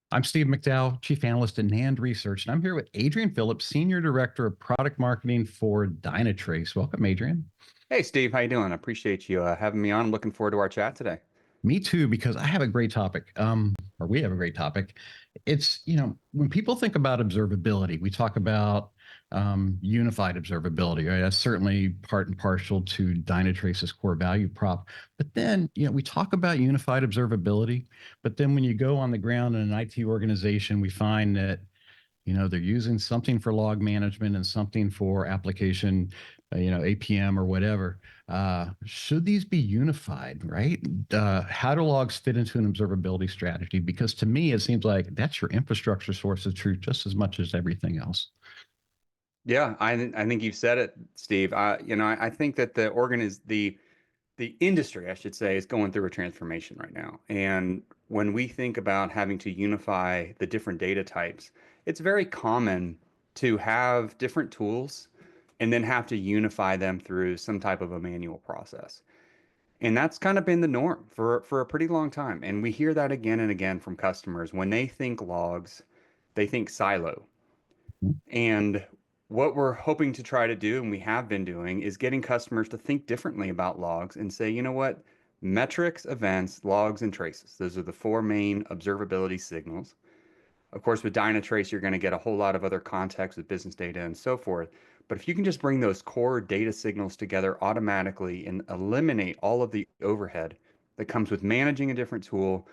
I'm Steve McDowell, Chief Analyst at NAND Research, and I'm here with Adrian Phillips, Senior Director of Product Marketing for Dynatrace. Welcome, Adrian. Hey Steve, how you doing? I appreciate you having me on. I'm looking forward to our chat today. Me too, because I have a great topic, or we have a great topic. It's, when people think about observability, we talk about unified observability, right? That's certainly part and partial to Dynatrace's core value prop. But then, we talk about unified observability, but then when you go on the ground in an IT organization, we find that they're using something for log management and something for application, APM or whatever. Should these be unified, right? How do logs fit into an observability strategy? Because to me, it seems like that's your infrastructure source of truth just as much as everything else. Yeah, I think you've said it, Steve. I think that the industry, I should say, is going through a transformation right now. And when we think about having to unify the different data types, it's very common to have different tools and then have to unify them through some type of a manual process. And that's kind of been the norm for a pretty long time. And we hear that again and again from customers. When they think logs, they think silo. And what we're hoping to try to do, and we have been doing, is getting customers to think differently about logs and say, you know what? Metrics, events, logs, and traces. Those are the four main observability signals. Of course, with Dynatrace, you're going to get a whole lot of other context with business data and so forth. But if you can just bring those core data signals together automatically and eliminate all of the overhead that comes with managing a different tool,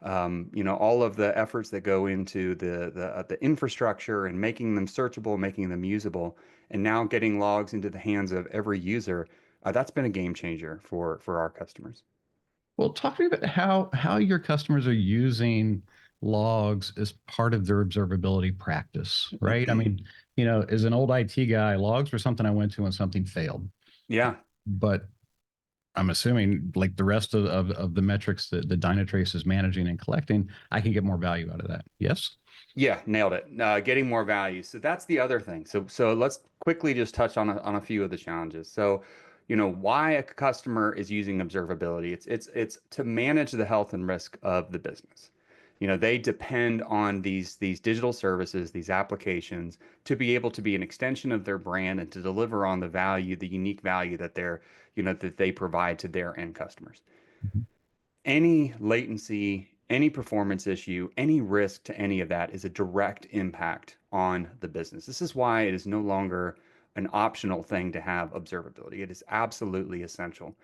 all of the efforts that go into the infrastructure and making them searchable, making them usable, and now getting logs into the hands of every user, that's been a game changer for our customers. Well, talk to me about how your customers are using logs as part of their observability practice, right? I mean, as an old IT guy, logs were something I went to when something failed. Yeah. But I'm assuming, like the rest of the metrics that the Dynatrace is managing and collecting, I can get more value out of that. Yes? Yeah, nailed it. Getting more value. So that's the other thing. So let's quickly just touch on a few of the challenges. So, why a customer is using observability. It's to manage the health and risk of the business. They depend on these digital services, these applications, to be able to be an extension of their brand and to deliver on the value, the unique value that they provide to their end customers. Mhm. Any latency, any performance issue, any risk to any of that is a direct impact on the business. This is why it is no longer an optional thing to have observability. It is absolutely essential.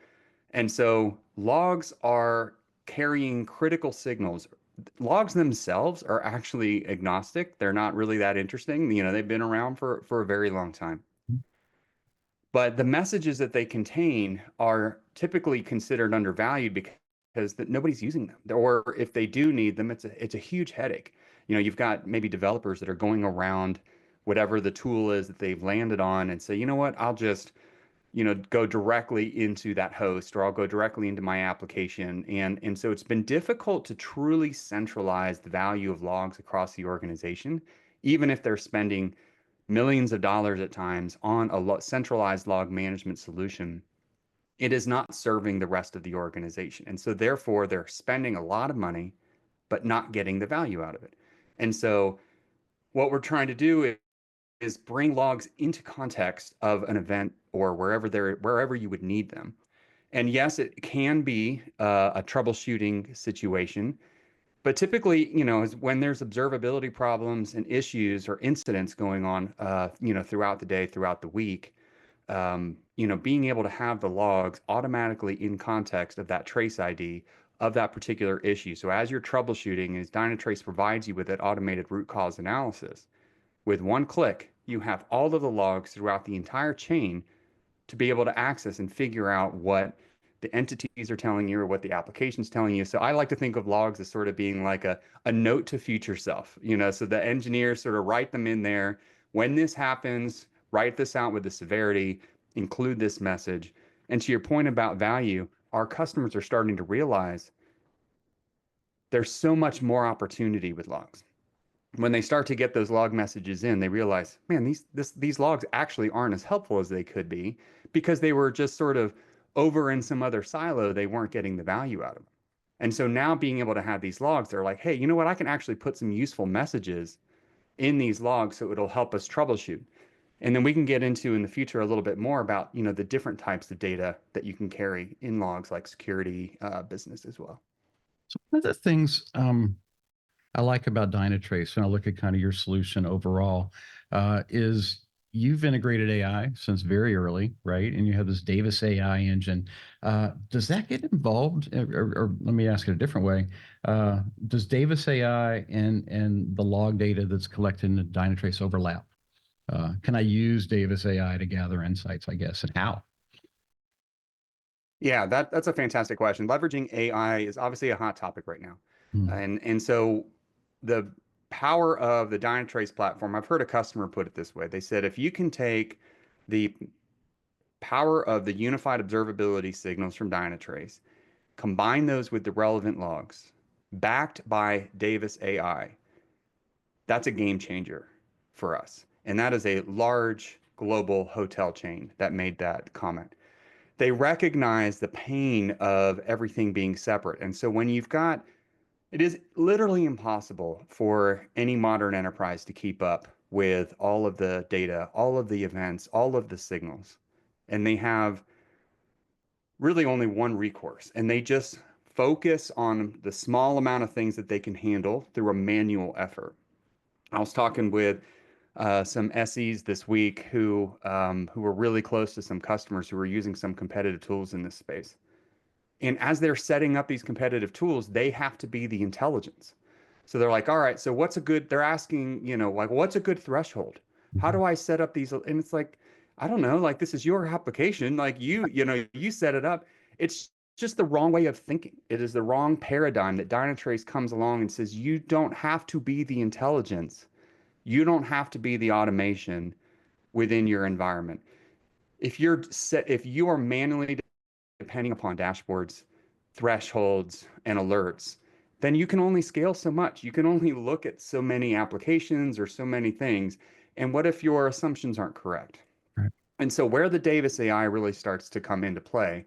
And so logs are carrying critical signals. Logs themselves are actually agnostic. They're not really that interesting. They've been around for a very long time. But the messages that they contain are typically considered undervalued because that nobody's using them. Or if they do need them, it's a huge headache. You've got maybe developers that are going around whatever the tool is that they've landed on and say, you know what, I'll just, go directly into that host or I'll go directly into my application. And so it's been difficult to truly centralize the value of logs across the organization, even if they're spending millions of dollars at times on a centralized log management solution. It is not serving the rest of the organization. And so therefore they're spending a lot of money, but not getting the value out of it. And so what we're trying to do is bring logs into context of an event or wherever you would need them. And yes, it can be a troubleshooting situation, but typically, when there's observability problems and issues or incidents going on, throughout the day, throughout the week, being able to have the logs automatically in context of that trace ID of that particular issue. So as you're troubleshooting, as Dynatrace provides you with that automated root cause analysis, with one click, you have all of the logs throughout the entire chain to be able to access and figure out what the entities are telling you or what the application's telling you. So I like to think of logs as sort of being like a note to future self, so the engineers sort of write them in there. When this happens, write this out with the severity, include this message. And to your point about value, our customers are starting to realize there's so much more opportunity with logs. When they start to get those log messages in, they realize, man, these logs actually aren't as helpful as they could be because they were just sort of over in some other silo. They weren't getting the value out of them. And so now being able to have these logs, they're like, hey, you know what? I can actually put some useful messages in these logs so it'll help us troubleshoot. And then we can get into in the future a little bit more about, the different types of data that you can carry in logs like security, business as well. So one of the things I like about Dynatrace, and I look at kind of your solution overall, is you've integrated AI since very early, right? And you have this Davis AI engine. Does that get involved? Or let me ask it a different way. Does Davis AI and the log data that's collected in the Dynatrace overlap? Can I use Davis AI to gather insights, I guess, and how? Yeah, that's a fantastic question. Leveraging AI is obviously a hot topic right now. Hmm. And so the power of the Dynatrace platform, I've heard a customer put it this way. They said, if you can take the power of the unified observability signals from Dynatrace, combine those with the relevant logs, backed by Davis AI, that's a game changer for us. And that is a large global hotel chain that made that comment. They recognize the pain of everything being separate. And so when you've got, it is literally impossible for any modern enterprise to keep up with all of the data, all of the events, all of the signals. And they have really only one recourse, and they just focus on the small amount of things that they can handle through a manual effort. I was talking with some SEs this week who were really close to some customers who were using some competitive tools in this space. And as they're setting up these competitive tools, they have to be the intelligence. So they're like, all right, so what's a good, they're asking, like, what's a good threshold? How do I set up these? And it's like, I don't know, like, this is your application. Like you set it up. It's just the wrong way of thinking. It is the wrong paradigm that Dynatrace comes along and says, you don't have to be the intelligence. You don't have to be the automation within your environment. If you are manually depending upon dashboards, thresholds, and alerts, then you can only scale so much. You can only look at so many applications or so many things. And what if your assumptions aren't correct? Right. And so where the Davis AI really starts to come into play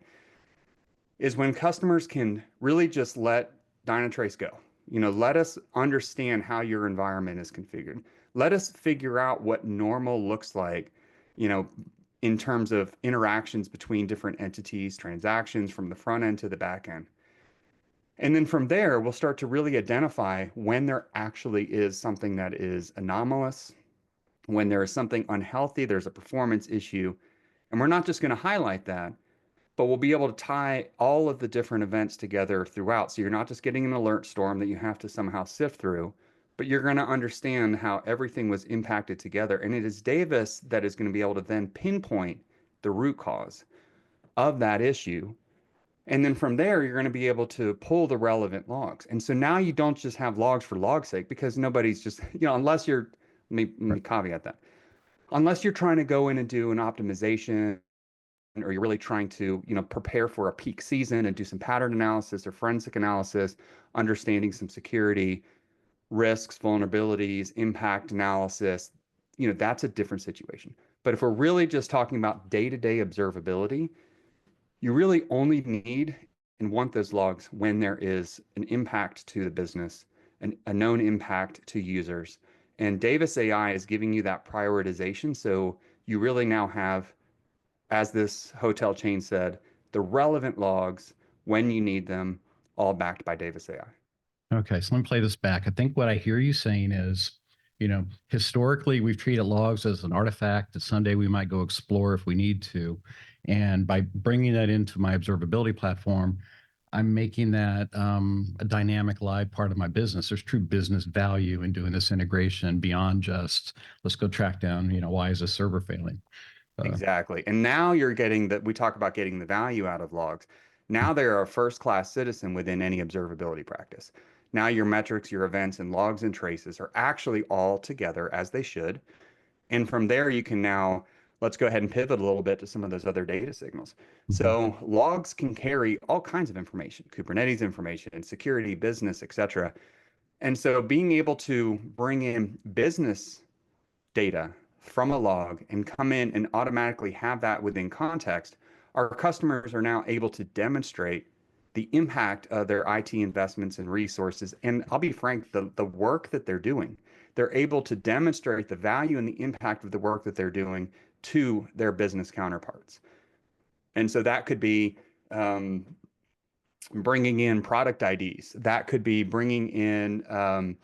is when customers can really just let Dynatrace go. Let us understand how your environment is configured. Let us figure out what normal looks like, you know, in terms of interactions between different entities, transactions from the front end to the back end. And then from there, we'll start to really identify when there actually is something that is anomalous, when there is something unhealthy, there's a performance issue. And we're not just going to highlight that, but we'll be able to tie all of the different events together throughout. So you're not just getting an alert storm that you have to somehow sift through, but you're going to understand how everything was impacted together. And it is Davis that is going to be able to then pinpoint the root cause of that issue. And then from there, you're going to be able to pull the relevant logs. And so now you don't just have logs for log's sake, because nobody's just, unless you're, let me caveat that. Unless you're trying to go in and do an optimization, or you're really trying to, prepare for a peak season and do some pattern analysis or forensic analysis, understanding some security risks, vulnerabilities, impact analysis, that's a different situation. But if we're really just talking about day-to-day observability, you really only need and want those logs when there is an impact to the business, a known impact to users. And Davis AI is giving you that prioritization. So you really now have, as this hotel chain said, the relevant logs when you need them, all backed by Davis AI. Okay, so let me play this back. I think what I hear you saying is, historically we've treated logs as an artifact that someday we might go explore if we need to. And by bringing that into my observability platform, I'm making that a dynamic live part of my business. There's true business value in doing this integration beyond just let's go track down, why is the server failing? Exactly. And now you're getting that we talk about getting the value out of logs. Now they're a first-class citizen within any observability practice. Now your metrics, your events, and logs and traces are actually all together as they should. And from there, you can now, let's go ahead and pivot a little bit to some of those other data signals. Mhm. So logs can carry all kinds of information, Kubernetes information, security, business, etc. And so being able to bring in business data from a log and come in and automatically have that within context, our customers are now able to demonstrate the impact of their IT investments and resources. And I'll be frank, the work that they're doing, they're able to demonstrate the value and the impact of the work that they're doing to their business counterparts. And so that could be bringing in product IDs. That could be bringing in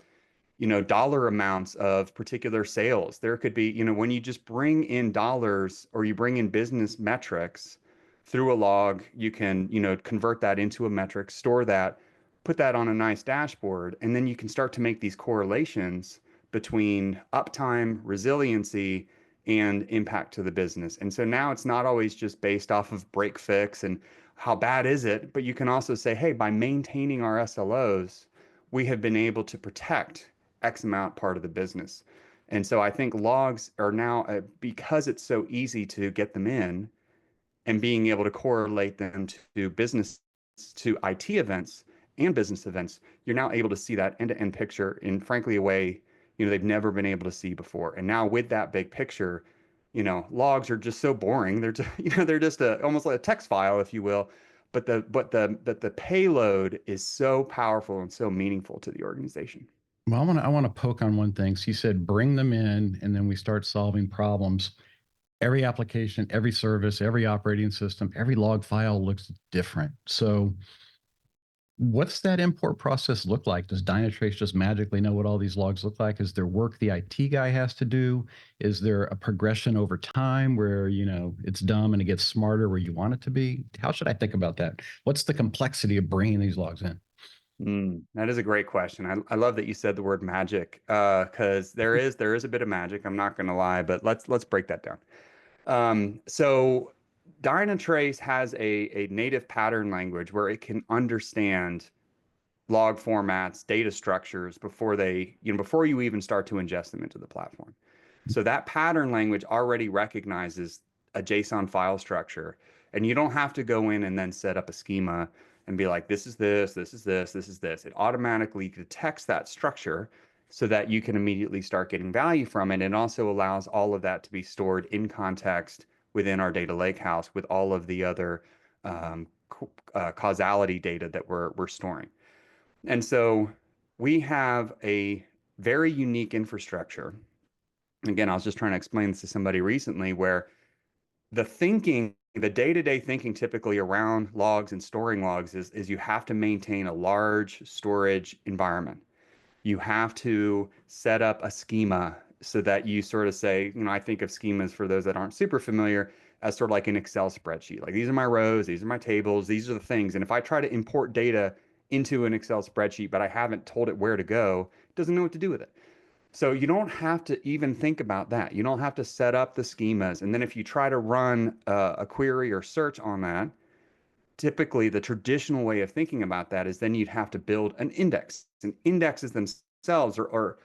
dollar amounts of particular sales. There could be, when you just bring in dollars or you bring in business metrics through a log, you can, convert that into a metric, store that, put that on a nice dashboard, and then you can start to make these correlations between uptime, resiliency, and impact to the business. And so now it's not always just based off of break fix and how bad is it, but you can also say, hey, by maintaining our SLOs, we have been able to protect X amount part of the business. And so I think logs are now, because it's so easy to get them in and being able to correlate them to business, to IT events and business events, you're now able to see that end-to-end picture in, frankly, a way, they've never been able to see before. And now with that big picture, logs are just so boring. They're just, they're just almost like a text file, if you will. But the payload is so powerful and so meaningful to the organization. Well, I want to poke on one thing. So you said bring them in, and then we start solving problems. Every application, every service, every operating system, every log file looks different. So what's that import process look like? Does Dynatrace just magically know what all these logs look like? Is there work the IT guy has to do? Is there a progression over time where, it's dumb and it gets smarter where you want it to be? How should I think about that? What's the complexity of bringing these logs in? That is a great question. I love that you said the word magic, because there is a bit of magic. I'm not going to lie, but let's break that down. So Dynatrace has a native pattern language where it can understand log formats, data structures before you even start to ingest them into the platform. So that pattern language already recognizes a JSON file structure, and you don't have to go in and then set up a schema and be like, this is this, this is this, this is this. It automatically detects that structure so that you can immediately start getting value from it. And also allows all of that to be stored in context within our data lakehouse with all of the other causality data that we're storing. And so we have a very unique infrastructure. Again, I was just trying to explain this to somebody recently where the day-to-day thinking typically around logs and storing logs is you have to maintain a large storage environment. You have to set up a schema so that you sort of say, I think of schemas, for those that aren't super familiar, as sort of like an Excel spreadsheet. Like, these are my rows, these are my tables, these are the things. And if I try to import data into an Excel spreadsheet, but I haven't told it where to go, it doesn't know what to do with it. So you don't have to even think about that. You don't have to set up the schemas. And then if you try to run a query or search on that, typically the traditional way of thinking about that is then you'd have to build an index. And indexes themselves are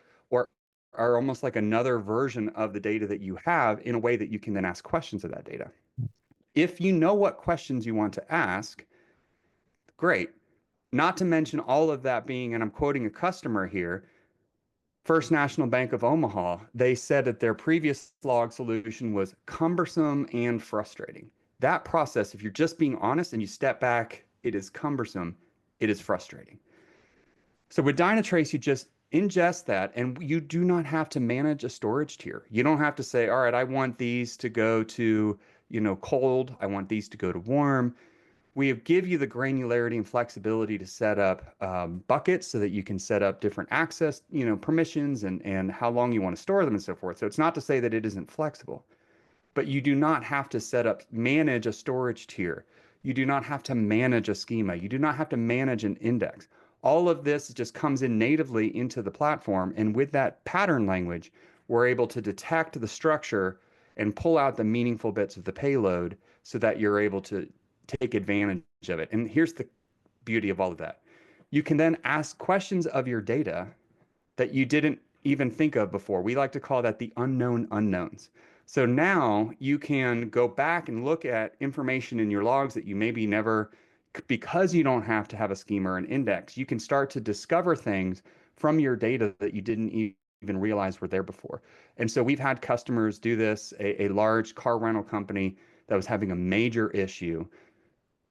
almost like another version of the data that you have, in a way that you can then ask questions of that data. If you know what questions you want to ask, great. Not to mention all of that being, and I'm quoting a customer here, First National Bank of Omaha, they said that their previous log solution was cumbersome and frustrating. That process, if you're just being honest and you step back, it is cumbersome, it is frustrating. So with Dynatrace, you just ingest that, and you do not have to manage a storage tier. You don't have to say, all right, I want these to go to, cold, I want these to go to warm. We give you the granularity and flexibility to set up buckets so that you can set up different access, permissions and how long you want to store them and so forth. So it's not to say that it isn't flexible, but you do not have to manage a storage tier. You do not have to manage a schema. You do not have to manage an index. All of this just comes in natively into the platform. And with that pattern language, we're able to detect the structure and pull out the meaningful bits of the payload so that you're able to take advantage of it. And here's the beauty of all of that. You can then ask questions of your data that you didn't even think of before. We like to call that the unknown unknowns. So now you can go back and look at information in your logs that you maybe never, because you don't have to have a schema or an index, you can start to discover things from your data that you didn't even realize were there before. And so we've had customers do this, a large car rental company that was having a major issue.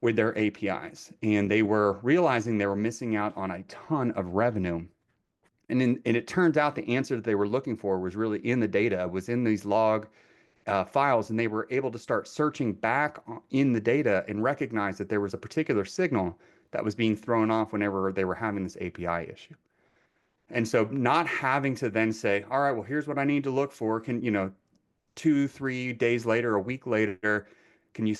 with their APIs, and they were realizing they were missing out on a ton of revenue. And it turns out the answer that they were looking for was really in the data, was in these log files, and they were able to start searching back in the data and recognize that there was a particular signal that was being thrown off whenever they were having this API issue. And so not having to then say, all right, well, here's what I need to look for. Can, 2, 3 days later, a week later, can you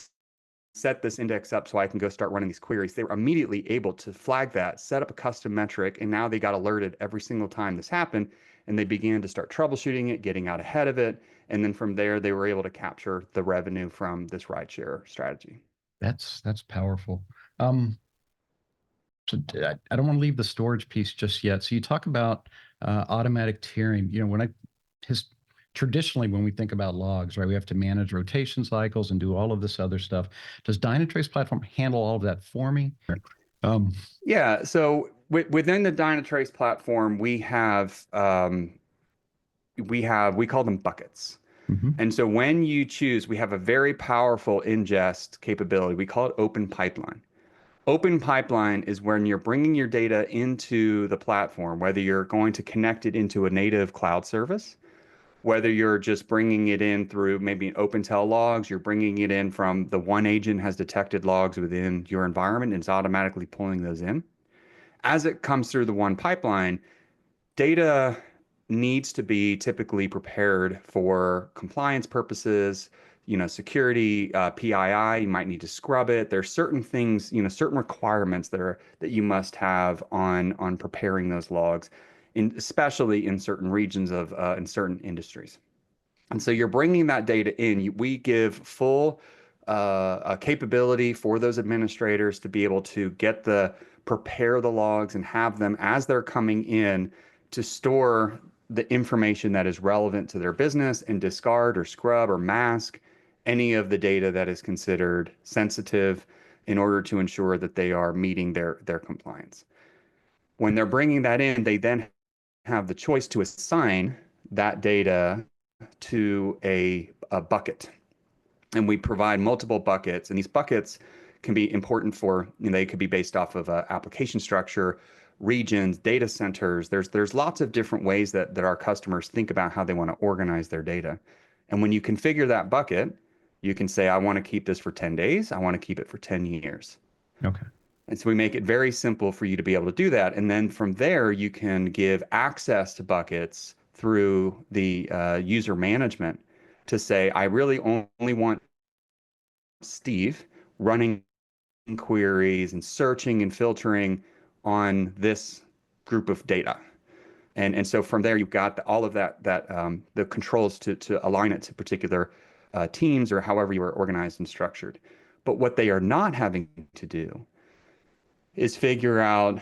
set this index up so I can go start running these queries? They were immediately able to flag that, set up a custom metric, and now they got alerted every single time this happened, and they began to start troubleshooting it, getting out ahead of it, and then from there they were able to capture the revenue from this rideshare strategy. That's powerful. So I don't want to leave the storage piece just yet. So you talk about automatic tiering. Traditionally, when we think about logs, right, we have to manage rotation cycles and do all of this other stuff. Does Dynatrace platform handle all of that for me? Yeah. So within the Dynatrace platform, we call them buckets. Mm-hmm. And so when you choose, we have a very powerful ingest capability. We call it open pipeline. Open pipeline is when you're bringing your data into the platform, whether you're going to connect it into a native cloud service, whether you're just bringing it in through maybe an OpenTel logs, you're bringing it in from the one agent has detected logs within your environment and it's automatically pulling those in. As it comes through the one pipeline, data needs to be typically prepared for compliance purposes, security, PII, you might need to scrub it. There's certain things, certain requirements that you must have on preparing those logs, especially in certain regions in certain industries. And so you're bringing that data in. We give full capability for those administrators to be able to prepare the logs and have them as they're coming in to store the information that is relevant to their business and discard or scrub or mask any of the data that is considered sensitive in order to ensure that they are meeting their compliance. When they're bringing that in, they then have the choice to assign that data to a bucket. And we provide multiple buckets, and these buckets can be important they could be based off of application structure, regions, data centers. There's lots of different ways that our customers think about how they want to organize their data. And when you configure that bucket, you can say, I want to keep this for 10 days. I want to keep it for 10 years. Okay. And so we make it very simple for you to be able to do that. And then from there, you can give access to buckets through the user management to say, I really only want Steve running queries and searching and filtering on this group of data. And so from there, you've got all of the controls to align it to particular teams or however you are organized and structured. But what they are not having to do is figure out,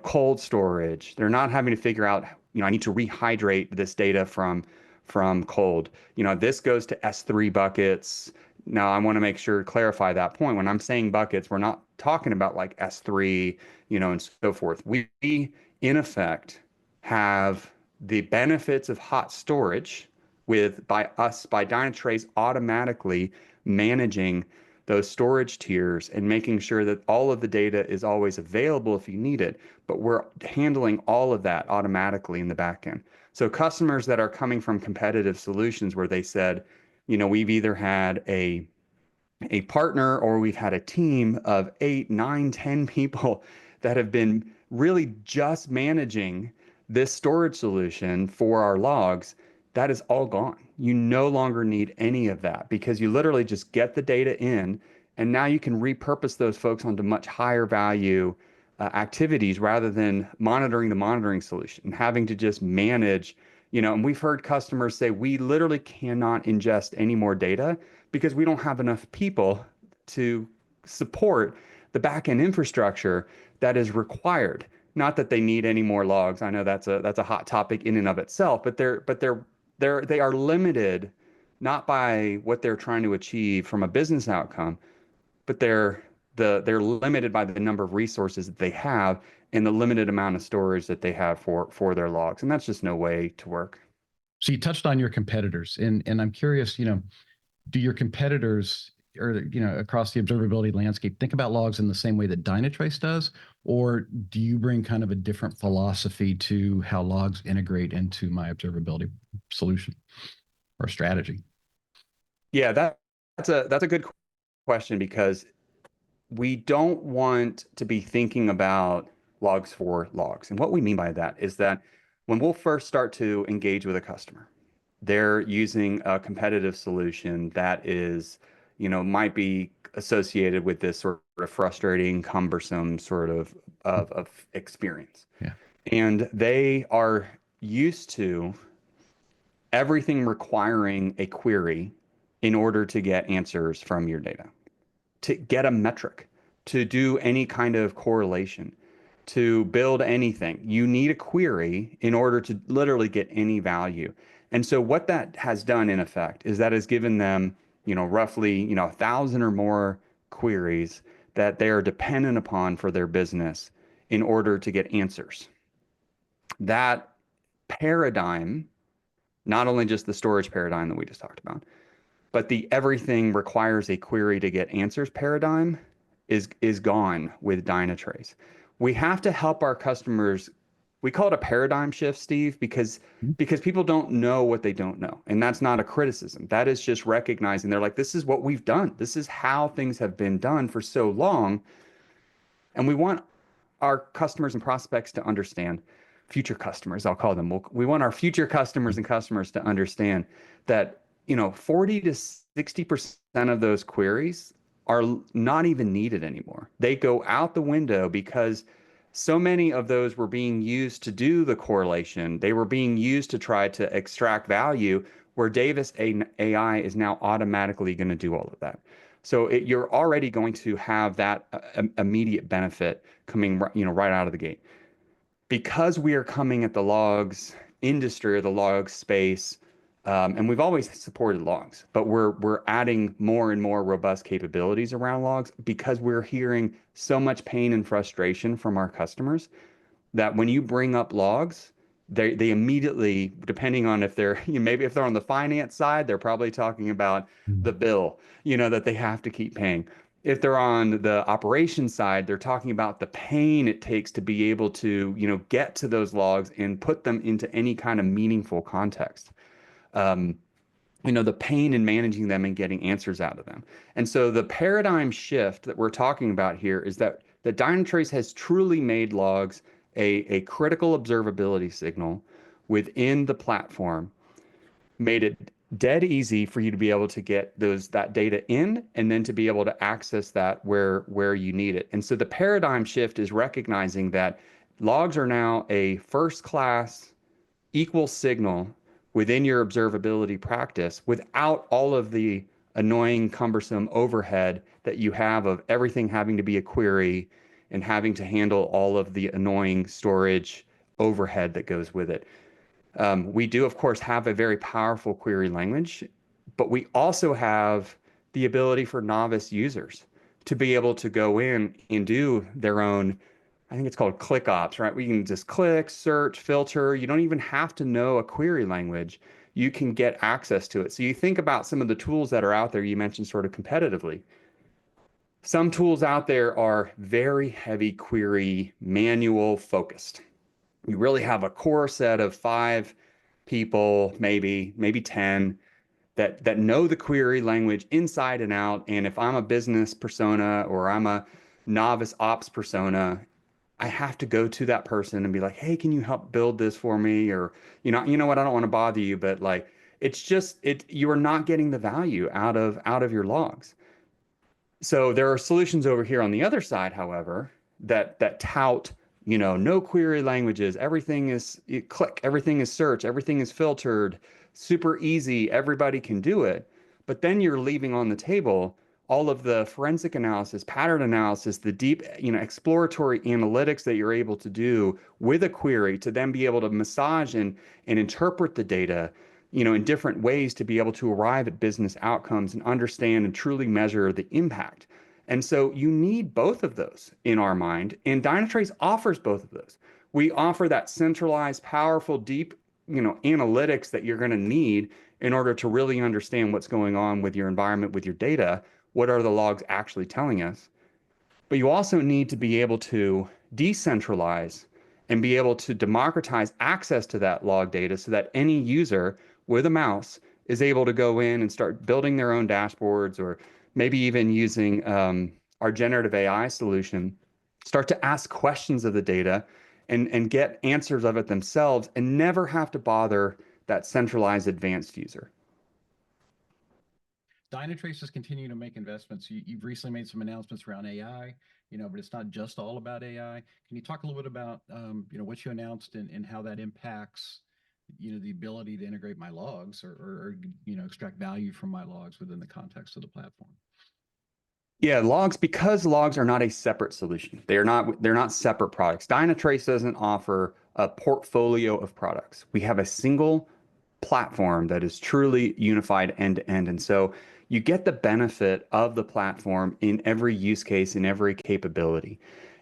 cold storage. They're not having to figure out, I need to rehydrate this data from cold. This goes to S3 buckets. Now, I want to make sure to clarify that point. When I'm saying buckets, we're not talking about like S3, and so forth. We, in effect, have the benefits of hot storage by Dynatrace automatically managing those storage tiers and making sure that all of the data is always available if you need it. But we're handling all of that automatically in the backend. So customers that are coming from competitive solutions where they said, we've either had a partner or we've had a team of 8, 9, 10 people that have been really just managing this storage solution for our logs, that is all gone. You no longer need any of that because you literally just get the data in, and now you can repurpose those folks onto much higher value activities rather than monitoring the monitoring solution and having to just manage. And we've heard customers say, we literally cannot ingest any more data because we don't have enough people to support the backend infrastructure that is required. Not that they need any more logs. I know that's a hot topic in and of itself, but they are limited not by what they're trying to achieve from a business outcome, but they're limited by the number of resources that they have and the limited amount of storage that they have for their logs. And that's just no way to work. So you touched on your competitors, and I'm curious, do your competitors or across the observability landscape, think about logs in the same way that Dynatrace does, or do you bring kind of a different philosophy to how logs integrate into my observability solution or strategy? Yeah, that's a good question, because we don't want to be thinking about logs for logs. And what we mean by that is that when we'll first start to engage with a customer, they're using a competitive solution that is, might be associated with this sort of frustrating, cumbersome sort of experience. Yeah. And they are used to everything requiring a query in order to get answers from your data, to get a metric, to do any kind of correlation, to build anything. You need a query in order to literally get any value. And so what that has done in effect is that has given them, roughly, 1,000 or more queries that they are dependent upon for their business in order to get answers. That paradigm, not only just the storage paradigm that we just talked about, but the everything requires a query to get answers paradigm is gone with Dynatrace. We have to help our customers. We call it a paradigm shift, Steve, because people don't know what they don't know. And that's not a criticism. That is just recognizing they're like, this is what we've done. This is how things have been done for so long. And we want our customers and prospects to understand, future customers, I'll call them. We want our future customers and customers to understand that, 40 to 60% of those queries are not even needed anymore. They go out the window because so many of those were being used to do the correlation. They were being used to try to extract value, where Davis AI is now automatically going to do all of that. So you're already going to have that immediate benefit coming, right out of the gate. Because we are coming at the logs industry or the log space, and we've always supported logs, but we're adding more and more robust capabilities around logs because we're hearing so much pain and frustration from our customers that when you bring up logs, they immediately, depending on if they're, maybe if they're on the finance side, they're probably talking about the bill, that they have to keep paying. If they're on the operations side, they're talking about the pain it takes to be able to, get to those logs and put them into any kind of meaningful context. The pain in managing them and getting answers out of them. And so the paradigm shift that we're talking about here is that Dynatrace has truly made logs a critical observability signal within the platform, made it dead easy for you to be able to get that data in and then to be able to access that where you need it. And so the paradigm shift is recognizing that logs are now a first class equal signal within your observability practice without all of the annoying, cumbersome overhead that you have of everything having to be a query and having to handle all of the annoying storage overhead that goes with it. We do, of course, have a very powerful query language, but we also have the ability for novice users to be able to go in and do their own, I think it's called click ops, right? We can just click, search, filter. You don't even have to know a query language. You can get access to it. So you think about some of the tools that are out there, you mentioned sort of competitively. Some tools out there are very heavy query, manual focused. You really have a core set of 5 people, maybe 10, that know the query language inside and out. And if I'm a business persona or I'm a novice ops persona, I have to go to that person and be like, hey, can you help build this for me? Or, you know what, I don't want to bother you, but like, you are not getting the value out of your logs. So there are solutions over here on the other side, however, that tout, no query languages, everything is click, everything is search, everything is filtered, super easy, everybody can do it. But then you're leaving on the table all of the forensic analysis, pattern analysis, the deep, exploratory analytics that you're able to do with a query to then be able to massage and interpret the data, in different ways to be able to arrive at business outcomes and understand and truly measure the impact. And so you need both of those in our mind, and Dynatrace offers both of those. We offer that centralized, powerful, deep, analytics that you're going to need in order to really understand what's going on with your environment, with your data, what are the logs actually telling us? But you also need to be able to decentralize and be able to democratize access to that log data so that any user with a mouse is able to go in and start building their own dashboards, or maybe even using our generative AI solution, start to ask questions of the data and get answers of it themselves and never have to bother that centralized advanced user. Dynatrace is continuing to make investments. You've recently made some announcements around AI, but it's not just all about AI. Can you talk a little bit about, what you announced and how that impacts, the ability to integrate my logs or extract value from my logs within the context of the platform? Yeah, logs, because logs are not a separate solution. They're not separate products. Dynatrace doesn't offer a portfolio of products. We have a single platform that is truly unified end to end. And so you get the benefit of the platform in every use case, in every capability.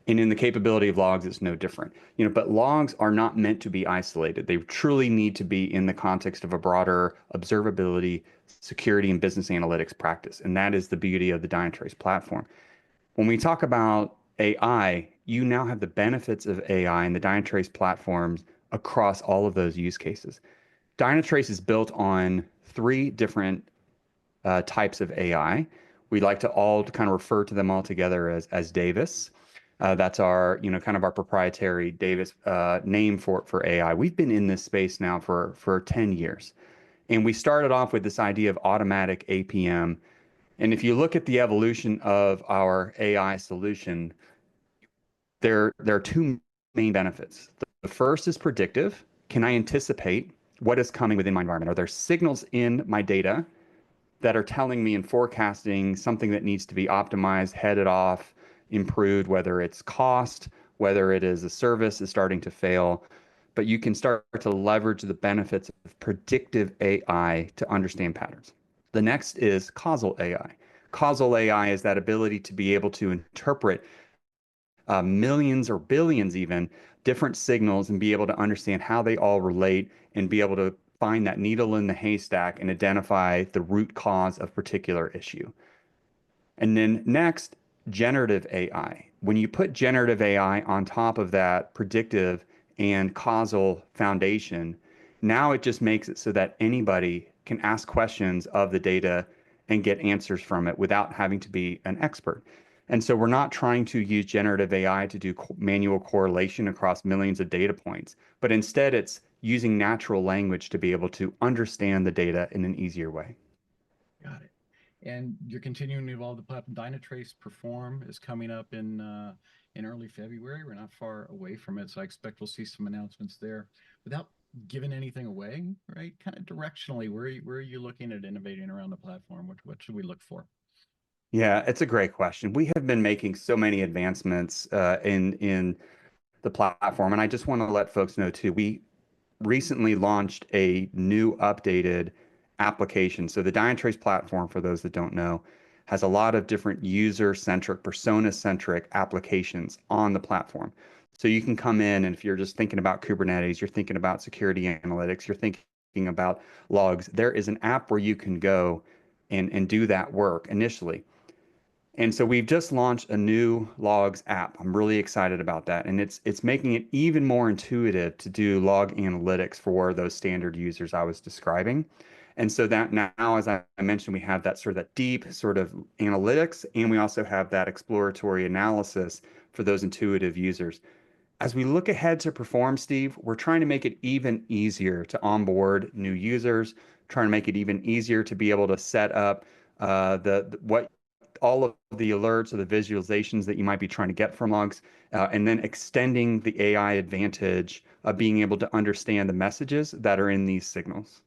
And in the capability of logs, it's no different. But logs are not meant to be isolated. They truly need to be in the context of a broader observability, security, and business analytics practice. And that is the beauty of the Dynatrace platform. When we talk about AI, you now have the benefits of AI and the Dynatrace platforms across all of those use cases. Dynatrace is built on three different types of AI. We like to all kind of refer to them all together as Davis. That's our, kind of our proprietary Davis name for AI. We've been in this space now for 10 years. And we started off with this idea of automatic APM. And if you look at the evolution of our AI solution, there are two main benefits. The first is predictive. Can I anticipate what is coming within my environment? Are there signals in my data that are telling me and forecasting something that needs to be optimized, headed off, improved, whether it's cost, whether it is a service is starting to fail? But you can start to leverage the benefits of predictive AI to understand patterns. The next is causal AI. Causal AI is that ability to be able to interpret millions or billions even different signals and be able to understand how they all relate and be able to find that needle in the haystack and identify the root cause of particular issue. And then next, generative AI. When you put generative AI on top of that predictive and causal foundation, now it just makes it so that anybody can ask questions of the data and get answers from it without having to be an expert. And so we're not trying to use generative AI to do manual correlation across millions of data points, but instead it's using natural language to be able to understand the data in an easier way. Got it. And you're continuing to evolve the platform. Dynatrace Perform is coming up in early February. We're not far away from it, so I expect we'll see some announcements there. Without giving anything away, right? Kind of directionally, where are you looking at innovating around the platform? What should we look for? Yeah, it's a great question. We have been making so many advancements in the platform, and I just want to let folks know too. We recently launched a new updated application. So the Dynatrace platform, for those that don't know, has a lot of different user-centric, persona-centric applications on the platform. So you can come in, and if you're just thinking about Kubernetes, you're thinking about security analytics, you're thinking about logs, there is an app where you can go and do that work initially. And so we've just launched a new logs app. I'm really excited about that. And it's making it even more intuitive to do log analytics for those standard users I was describing. And so that now, as I mentioned, we have that sort of that deep sort of analytics, and we also have that exploratory analysis for those intuitive users. As we look ahead to Perform, Steve, we're trying to make it even easier to onboard new users, trying to make it even easier to be able to set up what all of the alerts or the visualizations that you might be trying to get from logs, and then extending the AI advantage of being able to understand the messages that are in these signals.